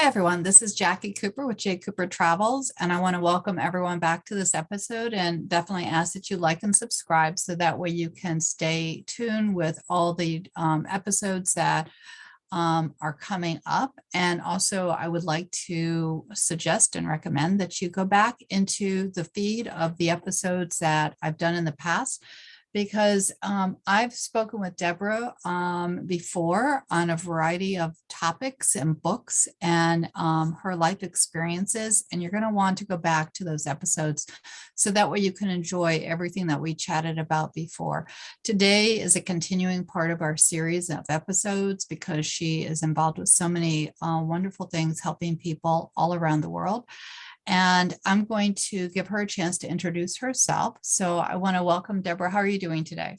Hi, everyone. This is Jacqui Cooper with JCooperTravels, and I want to welcome everyone back to this episode and definitely ask that you like and subscribe so that way you can stay tuned with all the episodes that are coming up. And also, I would like to suggest and recommend that you go back into the feed of the episodes that I've done in the past, because I've spoken with Deborah before on a variety of topics and books and her life experiences. And you're going to want to go back to those episodes so that way you can enjoy everything that we chatted about before. Today is a continuing part of our series of episodes because she is involved with so many wonderful things helping people all around the world. And I'm going to give her a chance to introduce herself. So I want to welcome Deborah. How are you doing today?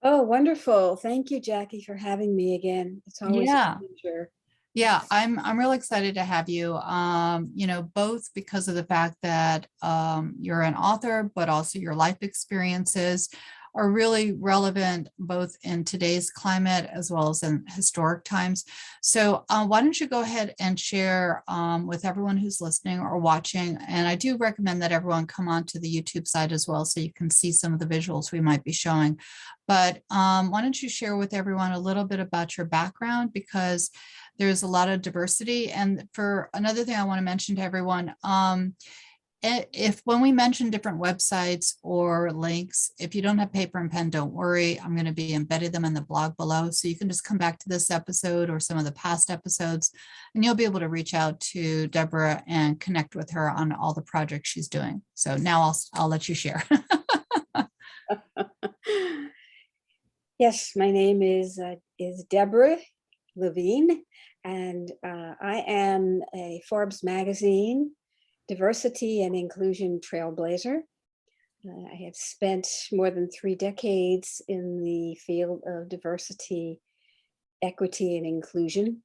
Oh, wonderful. Thank you, Jacqui, for having me again. It's always a pleasure. Yeah, I'm really excited to have you, both because of the fact that you're an author, but also your life experiences are really relevant both in today's climate as well as in historic times. So why don't you go ahead and share with everyone who's listening or watching. And I do recommend that everyone come onto the YouTube side as well so you can see some of the visuals we might be showing. But why don't you share with everyone a little bit about your background, because there's a lot of diversity. And for another thing I want to mention to everyone, if when we mention different websites or links, if you don't have paper and pen, don't worry. I'm going to be embedding them in the blog below. So you can just come back to this episode or some of the past episodes, and you'll be able to reach out to Deborah and connect with her on all the projects she's doing. So now I'll let you share. Yes, my name is Deborah Levine, and I am a Forbes magazine diversity and inclusion trailblazer. I have spent more than 3 decades in the field of diversity, equity, and inclusion.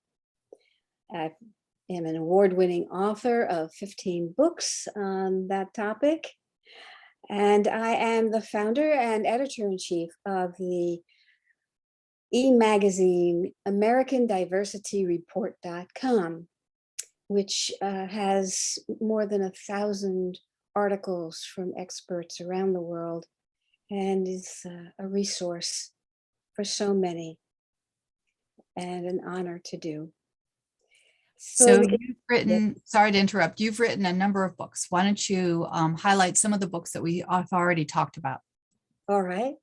I am an award-winning author of 15 books on that topic, and I am the founder and editor-in-chief of the e-magazine AmericanDiversityReport.com, which has more than 1,000 articles from experts around the world and is a resource for so many and an honor to do. So you've written, sorry to interrupt, you've written a number of books. Why don't you highlight some of the books that we have already talked about? All right.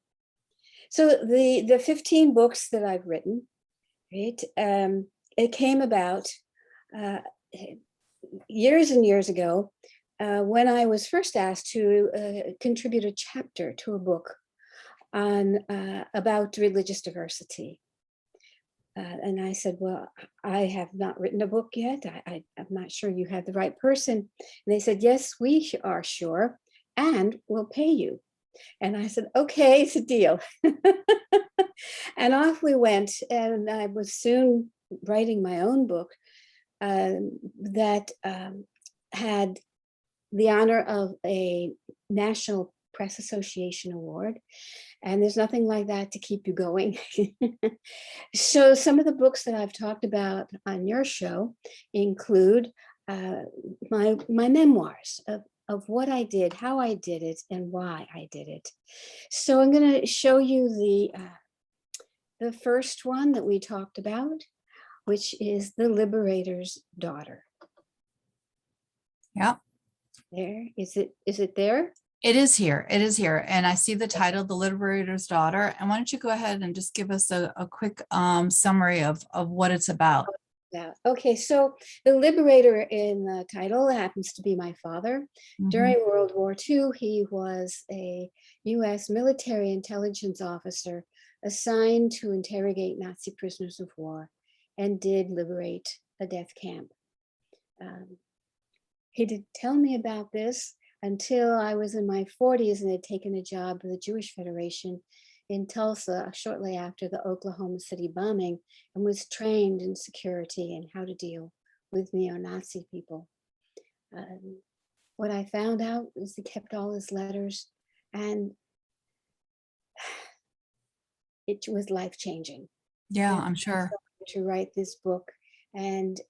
So the 15 books that I've written, right, it came about years and years ago when I was first asked to contribute a chapter to a book on about religious diversity. And I said, well, I have not written a book yet. I'm not sure you have the right person. And they said, yes, we are sure, and we'll pay you. And I said, okay, it's a deal. And off we went. And I was soon writing my own book that had the honor of a National Press Association award. And there's nothing like that to keep you going. So some of the books that I've talked about on your show include my memoirs of what I did, how I did it, and why I did it. So I'm going to show you the first one that we talked about, which is The Liberator's Daughter. Yeah. There, is it there? It is here. It is here. And I see the title, The Liberator's Daughter. And why don't you go ahead and just give us a quick summary of what it's about? Yeah. Okay, so the liberator in the title happens to be my father. Mm-hmm. During World War II, he was a U.S. military intelligence officer assigned to interrogate Nazi prisoners of war and did liberate a death camp. He didn't tell me about this until I was in my 40s and had taken a job with the Jewish Federation in Tulsa shortly after the Oklahoma City bombing, and was trained in security and how to deal with neo-Nazi people. What I found out is he kept all his letters, and it was life-changing. Yeah, I'm sure. To write this book, and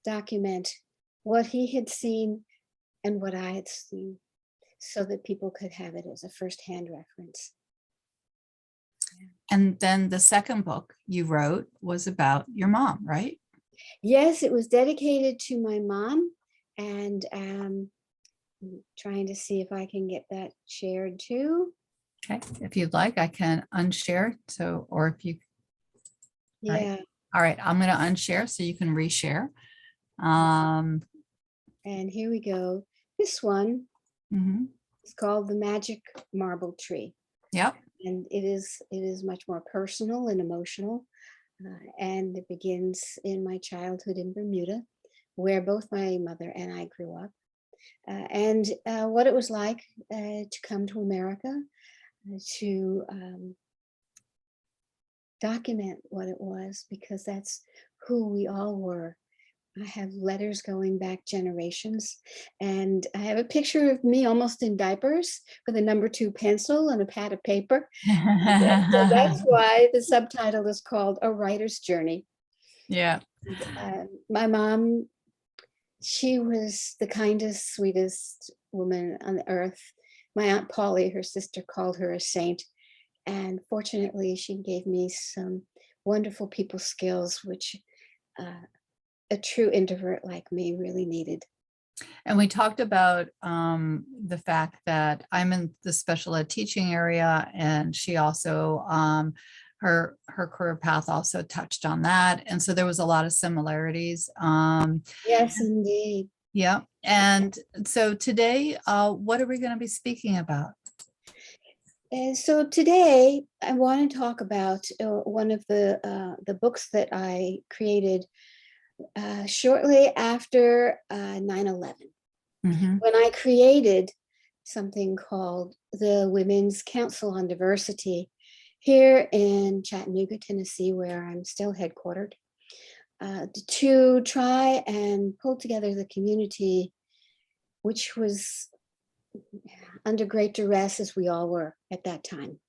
document what he had seen and what I had seen, so that people could have it as a firsthand reference. And then the second book you wrote was about your mom, right? Yes, it was dedicated to my mom, and I'm trying to see if I can get that shared too. Okay, if you'd like, I can unshare. So, or if you, right. Yeah, All right, I'm going to unshare so you can reshare. and here we go. This one Mhm. is called The Magic Marble Tree, Yep. and it is much more personal and emotional, and it begins in my childhood in Bermuda, where both my mother and I grew up, and what it was like to come to America, to document what it was, because that's who we all were. I have letters going back generations, and I have a picture of me almost in diapers with a number 2 pencil and a pad of paper. So that's why the subtitle is called A Writer's Journey. Yeah. My mom, she was the kindest, sweetest woman on the earth. My Aunt Polly, her sister, called her a saint. And fortunately, she gave me some wonderful people skills, which a true introvert like me really needed. And we talked about the fact that I'm in the special ed teaching area, and she also, her career path also touched on that. And so there was a lot of similarities. Yes, indeed. Yeah. And so today, what are we going to be speaking about? And so today I want to talk about one of the books that I created shortly after 9/11, Mhm. when I created something called the Women's Council on Diversity here in Chattanooga, Tennessee, where I'm still headquartered, to try and pull together the community, which was under great duress, as we all were at that time.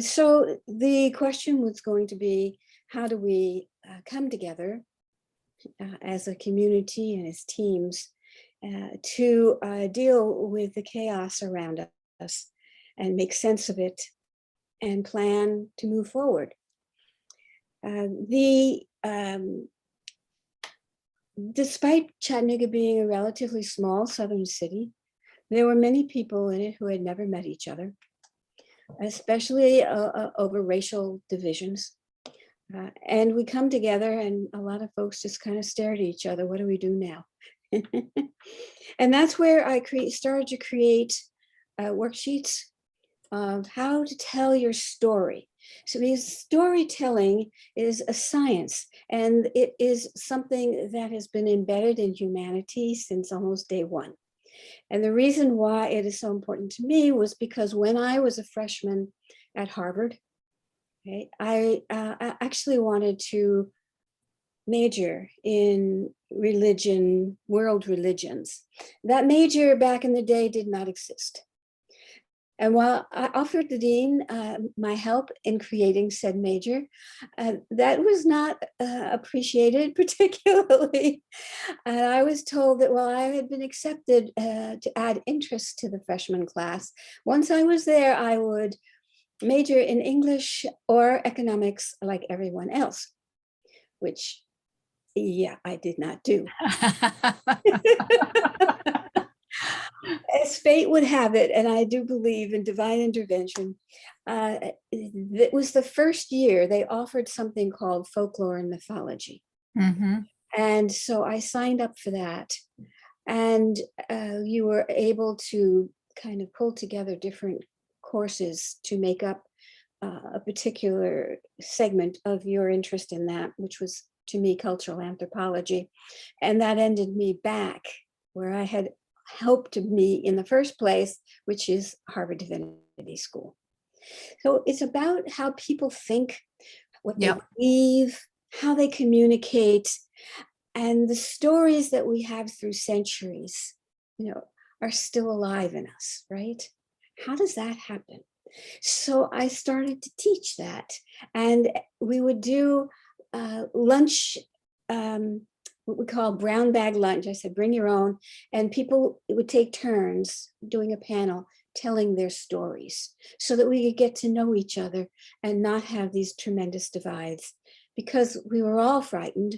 So the question was going to be, how do we come together as a community and as teams to deal with the chaos around us and make sense of it and plan to move forward. Despite Chattanooga being a relatively small southern city, there were many people in it who had never met each other, especially over racial divisions. And we come together, and a lot of folks just kind of stare at each other. What do we do now? And that's where I started to create worksheets of how to tell your story. So because storytelling is a science, and it is something that has been embedded in humanity since almost day one. And the reason why it is so important to me was because when I was a freshman at Harvard, okay, I actually wanted to major in religion, world religions. That major back in the day did not exist. And while I offered the dean my help in creating said major, that was not appreciated particularly. And I was told that while I had been accepted to add interest to the freshman class, once I was there, I would major in English or economics like everyone else, which, yeah, I did not do. As fate would have it, and I do believe in divine intervention, it was the first year they offered something called folklore and mythology. Mhm. And so I signed up for that. And you were able to kind of pull together different courses to make up a particular segment of your interest in that, which was, to me, cultural anthropology. And that ended me back where I had hoped to be in the first place, which is Harvard Divinity School. So it's about how people think, what they Yep. believe, how they communicate, and the stories that we have through centuries, are still alive in us, right? How does that happen? So I started to teach that, and we would do lunch what we call brown bag lunch. I said, bring your own. And people would take turns doing a panel, telling their stories so that we could get to know each other and not have these tremendous divides, because we were all frightened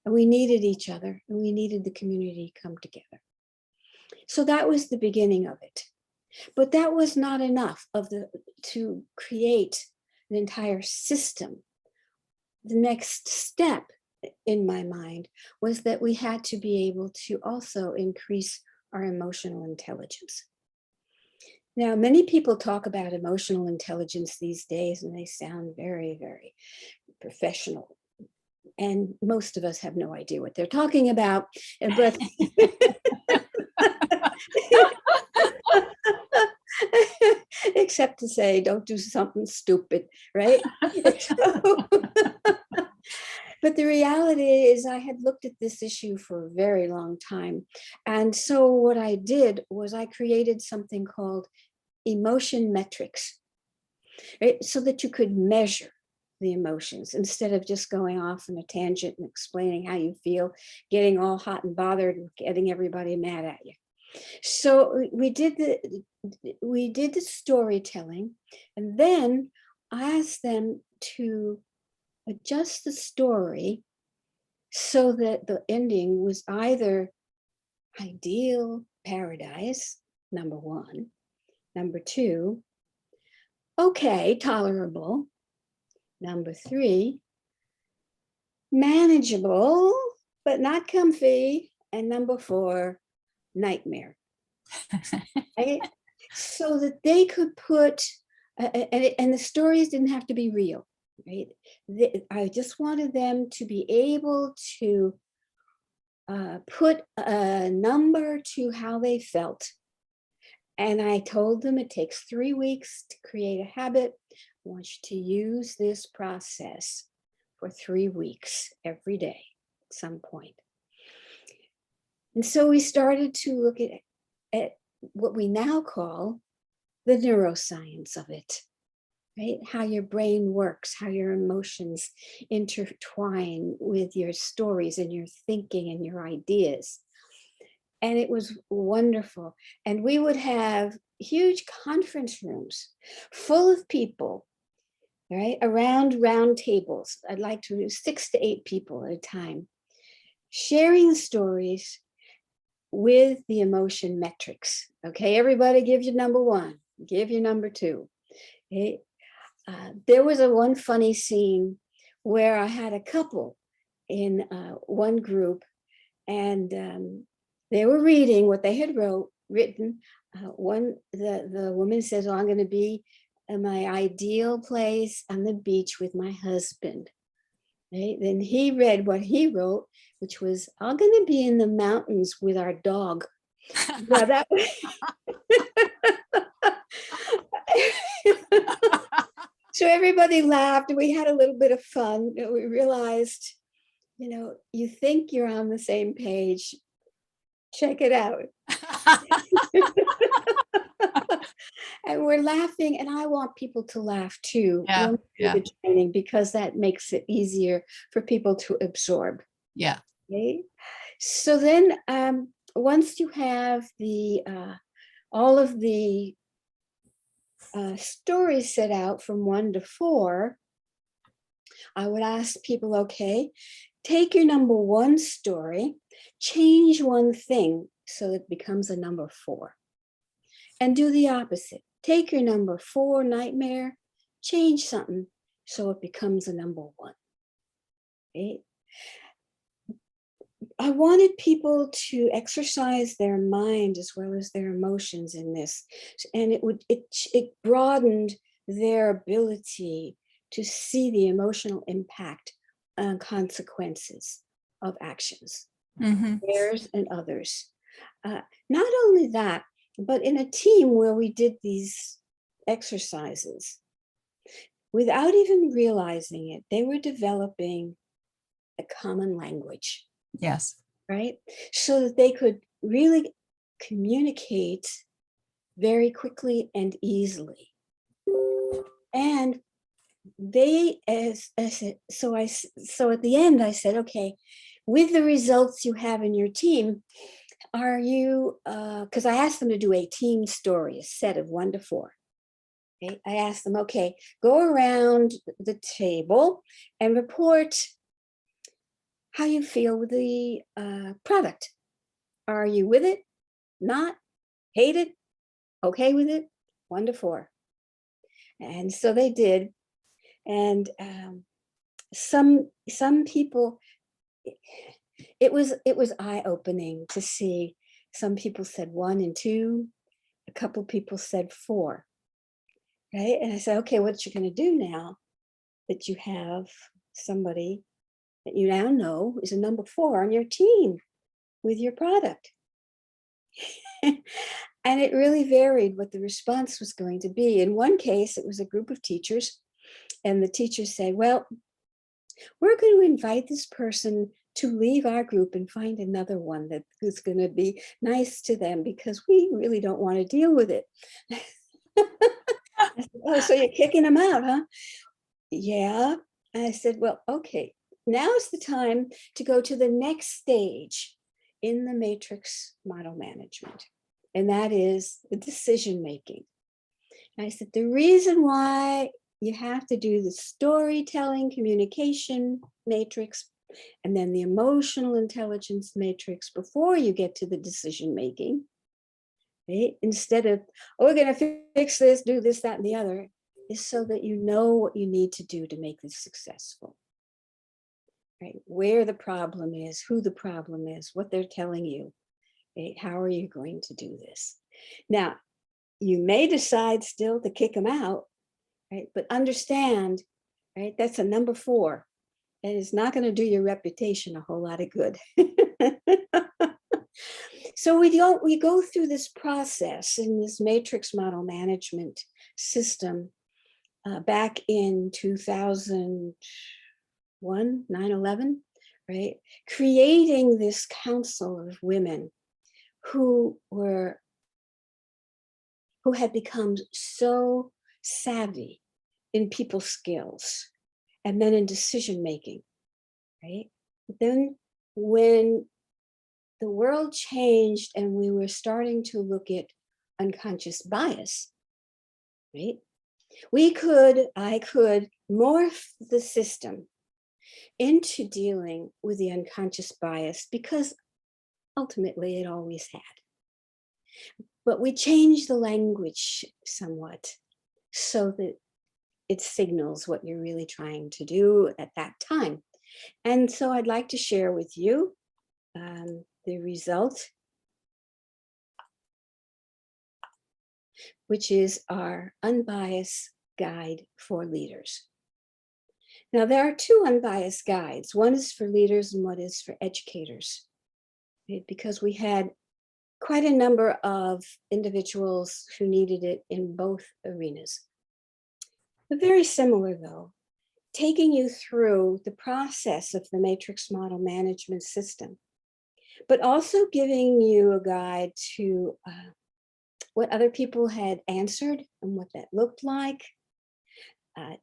and we needed each other and we needed the community to come together. So that was the beginning of it. But that was not enough to create an entire system. The next step in my mind was that we had to be able to also increase our emotional intelligence. Now, many people talk about emotional intelligence these days, and they sound very, very professional. And most of us have no idea what they're talking about. But except to say, don't do something stupid, right? But the reality is I had looked at this issue for a very long time. And so what I did was I created something called emotion metrics, right? So that you could measure the emotions instead of just going off on a tangent and explaining how you feel, getting all hot and bothered and getting everybody mad at you. So we did the storytelling, and then I asked them to adjust the story so that the ending was either ideal paradise, number one, number two, okay, tolerable, number three, manageable, but not comfy, and number four, nightmare. Right? So that they could put, and the stories didn't have to be real, right? I just wanted them to be able to put a number to how they felt. And I told them it takes 3 weeks to create a habit. I want you to use this process for 3 weeks every day at some point. And so we started to look at what we now call the neuroscience of it, right? How your brain works, how your emotions intertwine with your stories and your thinking and your ideas. And it was wonderful. And we would have huge conference rooms full of people, right? Around round tables. I'd like to do 6 to 8 people at a time, sharing stories with the emotion metrics. Okay, everybody give your number one, give your number two. Okay? There was one funny scene where I had a couple in one group, and they were reading what they had written. The woman says, "Oh, I'm going to be in my ideal place on the beach with my husband." Right? Then he read what he wrote, which was, "I'm going to be in the mountains with our dog." Now that so everybody laughed. We had a little bit of fun. We realized, you think you're on the same page. Check it out. And we're laughing, and I want people to laugh too. Yeah, when we do the training, because that makes it easier for people to absorb. Yeah. Okay. So then once you have the all of the stories set out from 1 to 4, I would ask people, okay, take your number 1 story, change one thing so it becomes a number 4, and do the opposite. Take your number 4 nightmare, change something so it becomes a number 1. Okay? I wanted people to exercise their mind as well as their emotions in this, and it broadened their ability to see the emotional impact and consequences of actions, theirs and others. Not only that, but in a team where we did these exercises, without even realizing it, they were developing a common language. Yes. Right? So that they could really communicate very quickly and easily. And they, so at the end, I said, okay, with the results you have in your team, are you, because I asked them to do a team story, a set of 1 to 4. Okay? I asked them, okay, go around the table and report how you feel with the product. Are you with it? Not? Hate it? Okay with it? 1 to 4. And so they did. And some people, it was eye-opening to see. Some people said 1 and 2. A couple people said 4. Right? And I said, okay, what you're going to do now that you have somebody that you now know is a number 4 on your team with your product. And it really varied what the response was going to be. In one case, it was a group of teachers, and the teachers said, well, we're going to invite this person to leave our group and find another one that is going to be nice to them because we really don't want to deal with it. I said, oh, so you're kicking them out, huh? Yeah. I said, well, okay, now's the time to go to the next stage in the matrix model management. And that is the decision making. And I said, the reason why you have to do the storytelling communication matrix and then the emotional intelligence matrix before you get to the decision making, right? Instead of, oh, we're going to fix this, do this, that, and the other, is so that you know what you need to do to make this successful. Right? Where the problem is, who the problem is, what they're telling you. Right? How are you going to do this? Now, you may decide still to kick them out, right? But understand, right? That's a number 4. And it's not going to do your reputation a whole lot of good. So we go through this process in this matrix model management system back in 2001, 9/11, right? Creating this council of women who had become so savvy in people skills and then in decision making, right? But then when the world changed and we were starting to look at unconscious bias, right? I could morph the system into dealing with the unconscious bias because ultimately it always had. But we changed the language somewhat so that it signals what you're really trying to do at that time. And so I'd like to share with you the result, which is our unbiased guide for leaders. Now, there are 2 unbiased guides. One is for leaders and one is for educators, right? Because we had quite a number of individuals who needed it in both arenas. But very similar though, taking you through the process of the matrix model management system, but also giving you a guide to what other people had answered and what that looked like.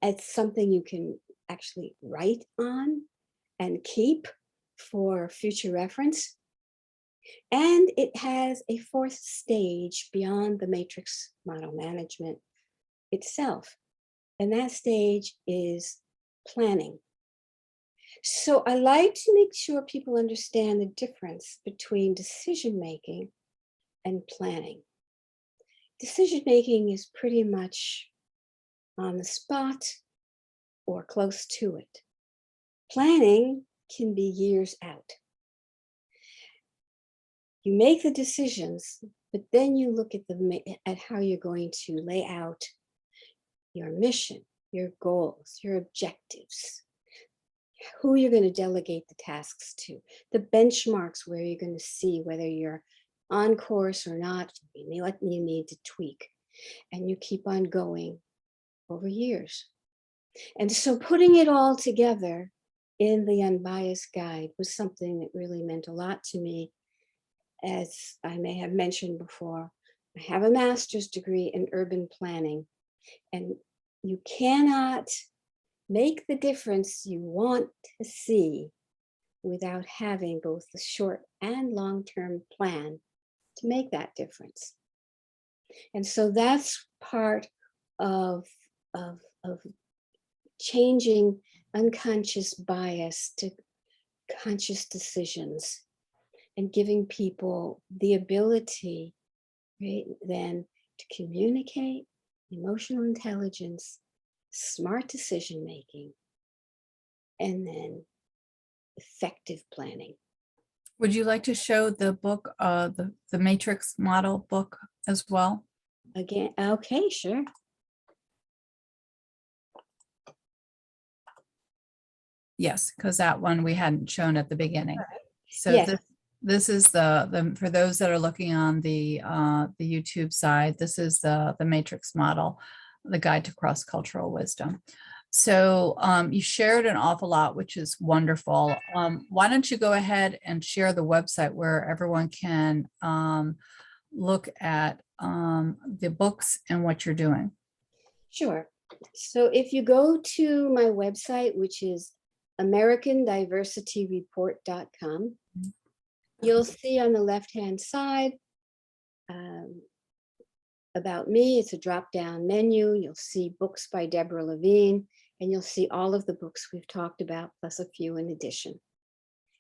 It's something you can actually write on and keep for future reference. And it has a 4th stage beyond the matrix model management itself. And that stage is planning. So I like to make sure people understand the difference between decision making and planning. Decision making is pretty much on the spot or close to it. Planning can be years out. You make the decisions, but then you look at how you're going to lay out your mission, your goals, your objectives, who you're going to delegate the tasks to, the benchmarks where you're going to see whether you're on course or not, what you need to tweak, and you keep on going over years. And so putting it all together in the unbiased guide was something that really meant a lot to me. As I may have mentioned before, I have a master's degree in urban planning, and you cannot make the difference you want to see without having both the short and long-term plan to make that difference. And so that's part of, of changing unconscious bias to conscious decisions and giving people the ability, right, then to communicate emotional intelligence, smart decision making, and then effective planning. Would you like to show the book, the Matrix model book as well? Again, okay, sure. Yes, because that one we hadn't shown at the beginning. So Yes. this is the for those that are looking on the YouTube side, this is the Matrix model, the Guide to Cross-Cultural Wisdom. So you shared an awful lot, which is wonderful. Why don't you go ahead and share the website where everyone can look at the books and what you're doing? Sure. So if you go to my website, which is AmericanDiversityReport.com, you'll see on the left-hand side about me. It's a drop-down menu. You'll see books by Deborah Levine, and you'll see all of the books we've talked about, plus a few in addition.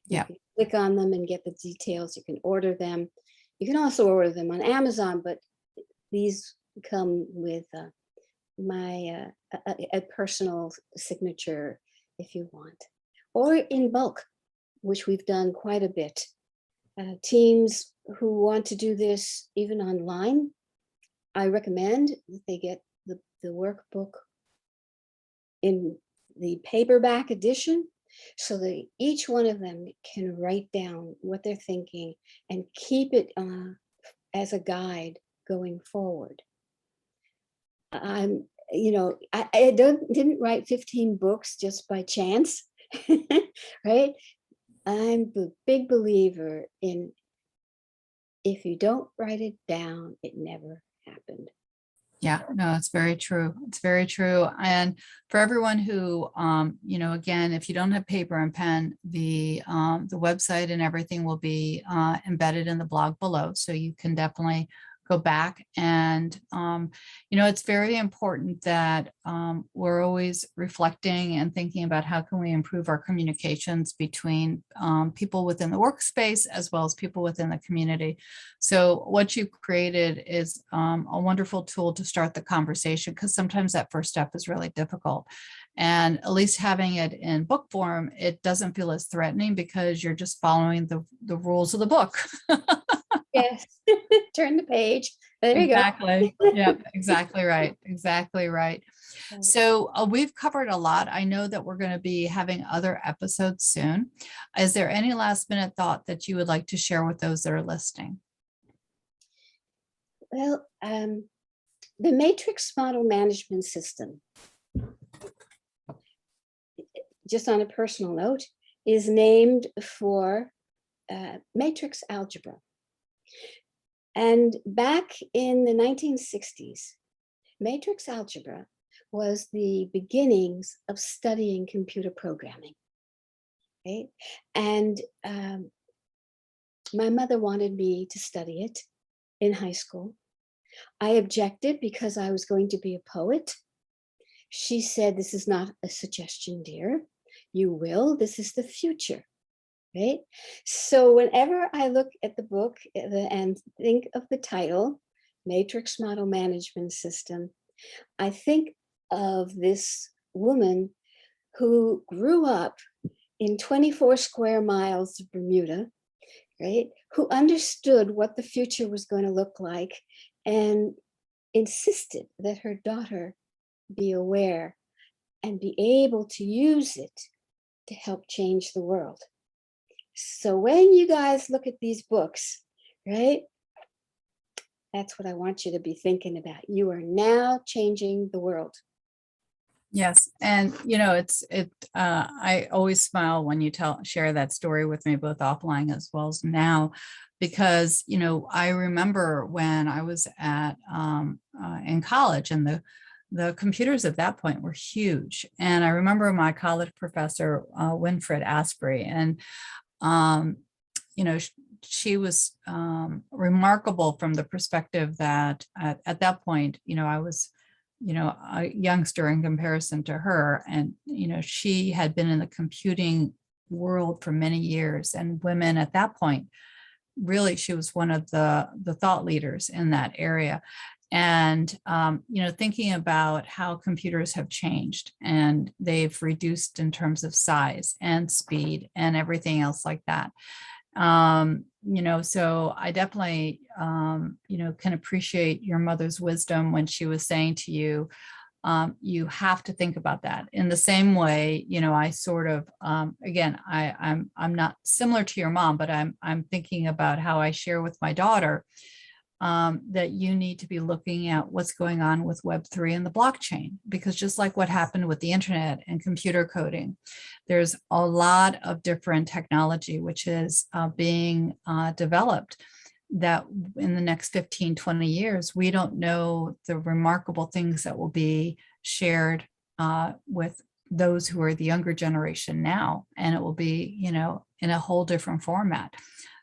Yeah. You can click on them and get the details. You can order them. You can also order them on Amazon, but these come with my a personal signature if you want, or in bulk, which we've done quite a bit. Teams who want to do this even online, I recommend that they get the workbook in the paperback edition so that each one of them can write down what they're thinking and keep it as a guide going forward. I didn't write 15 books just by chance, right? I'm a big believer in if you don't write it down, it never happened. Yeah, no, it's very true. It's very true. And for everyone who, again, if you don't have paper and pen, the website and everything will be embedded in the blog below. So you can definitely go back and, it's very important that we're always reflecting and thinking about how can we improve our communications between people within the workspace as well as people within the community. So what you've created is a wonderful tool to start the conversation, because sometimes that first step is really difficult. And at least having it in book form, it doesn't feel as threatening because you're just following the rules of the book. Yes, turn the page. There you go. Exactly. Yeah, exactly right. Exactly right. So we've covered a lot. I know that we're going to be having other episodes soon. Is there any last minute thought that you would like to share with those that are listening? Well, the Matrix Model Management System, just on a personal note, is named for matrix algebra. And back in the 1960s, matrix algebra was the beginnings of studying computer programming, right? And my mother wanted me to study it in high school. I objected because I was going to be a poet. She said, "This is not a suggestion, dear. You will. This is the future." Right? So whenever I look at the book and think of the title, Matrix Model Management System, I think of this woman who grew up in 24 square miles of Bermuda, right? Who understood what the future was going to look like and insisted that her daughter be aware and be able to use it to help change the world. So when you guys look at these books, right, that's what I want you to be thinking about. You are now changing the world. Yes. And, I always smile when you share that story with me, both offline as well as now, because, I remember when I was in college and the computers at that point were huge. And I remember my college professor, Winfred Asprey, and, she was remarkable from the perspective that at that point, I was, a youngster in comparison to her. And, she had been in the computing world for many years, and women at that point, really, she was one of the thought leaders in that area. And, thinking about how computers have changed, and they've reduced in terms of size and speed and everything else like that. So I definitely, can appreciate your mother's wisdom when she was saying to you, you have to think about that. In the same way, I sort of, again, I'm not similar to your mom, but I'm thinking about how I share with my daughter, that you need to be looking at what's going on with Web3 and the blockchain, because just like what happened with the internet and computer coding, there's a lot of different technology which is being developed, that in the next 15, 20 years, we don't know the remarkable things that will be shared with those who are the younger generation now, and it will be, in a whole different format.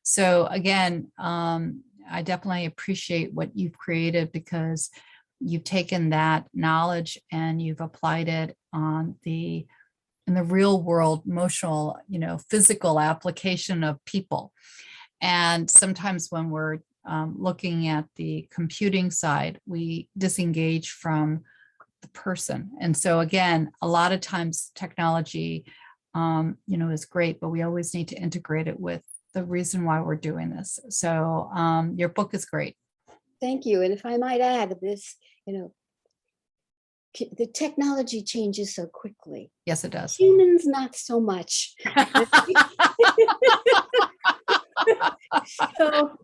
So again, I definitely appreciate what you've created, because you've taken that knowledge and you've applied it in the real world, emotional, physical application of people. And sometimes when we're looking at the computing side, we disengage from the person. And so again, a lot of times technology, is great, but we always need to integrate it with the reason why we're doing this. So your book is great. Thank you. And if I might add this, the technology changes so quickly. Yes, it does. Humans, not so much. So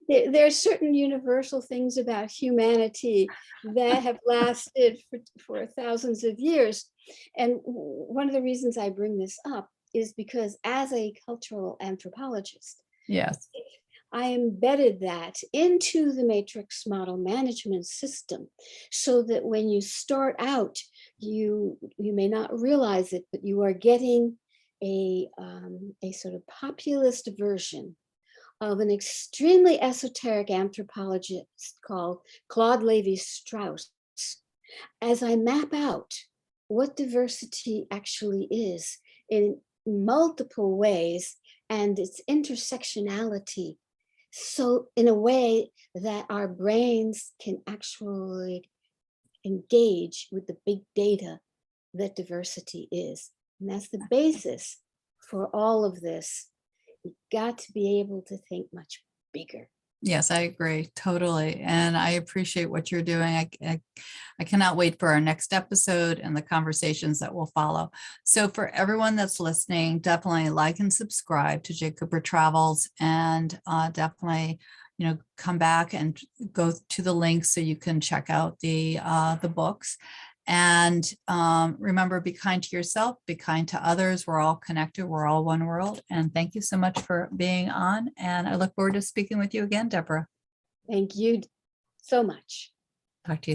there are certain universal things about humanity that have lasted for thousands of years. And one of the reasons I bring this up is because as a cultural anthropologist, yes, I embedded that into the matrix model management system, so that when you start out, you may not realize it, but you are getting a sort of populist version of an extremely esoteric anthropologist called Claude Lévi-Strauss. As I map out what diversity actually is in multiple ways and its intersectionality, so in a way that our brains can actually engage with the big data that diversity is. And that's the basis for all of this. You've got to be able to think much bigger. Yes, I agree totally. And I appreciate what you're doing. I cannot wait for our next episode and the conversations that will follow. So for everyone that's listening, definitely like and subscribe to JCooperTravels, and definitely, come back and go to the links so you can check out the books. And remember, be kind to yourself, be kind to others. We're all connected. We're all one world. And thank you so much for being on. And I look forward to speaking with you again, Deborah. Thank you so much. Talk to you soon.